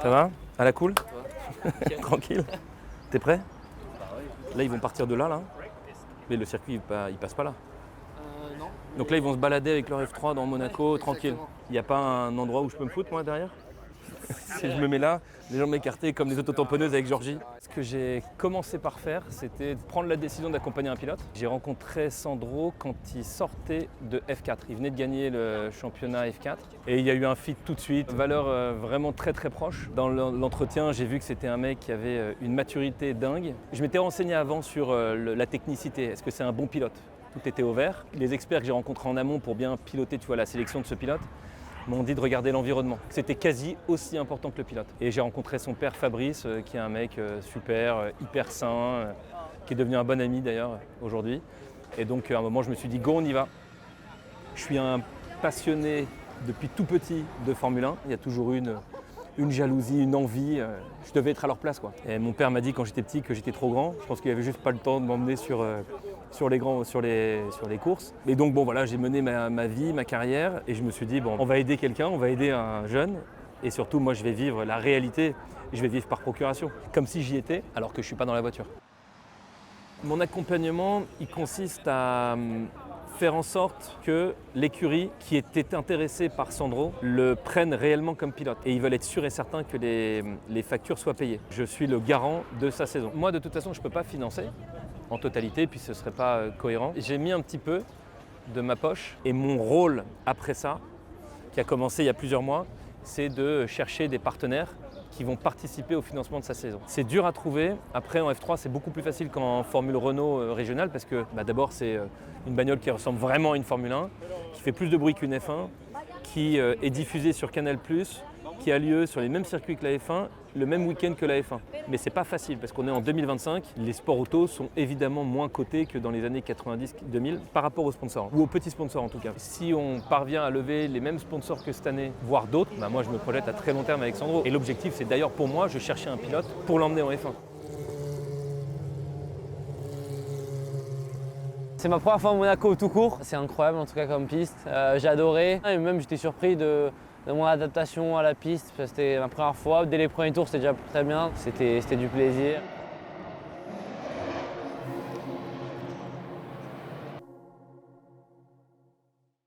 Ça va? À la cool? Tranquille? T'es prêt? Là, ils vont partir de là. Mais le circuit, il passe pas là. Non. Donc là, ils vont se balader avec leur F3 dans Monaco, tranquille. Exactement. Il n'y a pas un endroit où je peux me foutre, moi, derrière? Si je me mets là, les gens m'écartaient comme les autotamponneuses avec Georgie. Ce que j'ai commencé par faire, c'était de prendre la décision d'accompagner un pilote. J'ai rencontré Sandro quand il sortait de F4. Il venait de gagner le championnat F4 et il y a eu un fit tout de suite. Valeur vraiment très très proche. Dans l'entretien, j'ai vu que c'était un mec qui avait une maturité dingue. Je m'étais renseigné avant sur la technicité. Est-ce que c'est un bon pilote? Tout était au vert. Les experts que j'ai rencontrés en amont pour bien piloter la sélection de ce pilote m'ont dit de regarder l'environnement. C'était quasi aussi important que le pilote. Et j'ai rencontré son père Fabrice, qui est un mec super, hyper sain, qui est devenu un bon ami d'ailleurs aujourd'hui. Et donc à un moment, je me suis dit, go, on y va. Je suis un passionné depuis tout petit de Formule 1. Il y a toujours une jalousie, une envie. Je devais être à leur place, quoi. Et mon père m'a dit quand j'étais petit que j'étais trop grand. Je pense qu'il avait juste pas le temps de m'emmener sur les courses. Et donc bon voilà, j'ai mené ma vie, ma carrière et je me suis dit bon, on va aider quelqu'un, on va aider un jeune et surtout moi je vais vivre la réalité, je vais vivre par procuration, comme si j'y étais alors que je suis pas dans la voiture. Mon accompagnement, il consiste à faire en sorte que l'écurie qui était intéressée par Sandro le prenne réellement comme pilote. Et ils veulent être sûrs et certains que les factures soient payées. Je suis le garant de sa saison. Moi, de toute façon, je ne peux pas financer en totalité, puis ce ne serait pas cohérent. J'ai mis un petit peu de ma poche et mon rôle après ça, qui a commencé il y a plusieurs mois, c'est de chercher des partenaires qui vont participer au financement de sa saison. C'est dur à trouver. Après, en F3, c'est beaucoup plus facile qu'en Formule Renault régionale parce que d'abord, c'est une bagnole qui ressemble vraiment à une Formule 1, qui fait plus de bruit qu'une F1, qui est diffusée sur Canal+, qui a lieu sur les mêmes circuits que la F1, le même week-end que la F1. Mais c'est pas facile parce qu'on est en 2025, les sports auto sont évidemment moins cotés que dans les années 90-2000 par rapport aux sponsors, ou aux petits sponsors en tout cas. Si on parvient à lever les mêmes sponsors que cette année, voire d'autres, moi je me projette à très long terme avec Sandro. Et l'objectif c'est d'ailleurs pour moi, je cherchais un pilote pour l'emmener en F1. C'est ma première fois à Monaco tout court. C'est incroyable en tout cas comme piste. J'ai adoré. Et même j'étais surpris de mon adaptation à la piste. C'était ma première fois. Dès les premiers tours, c'était déjà très bien. C'était du plaisir.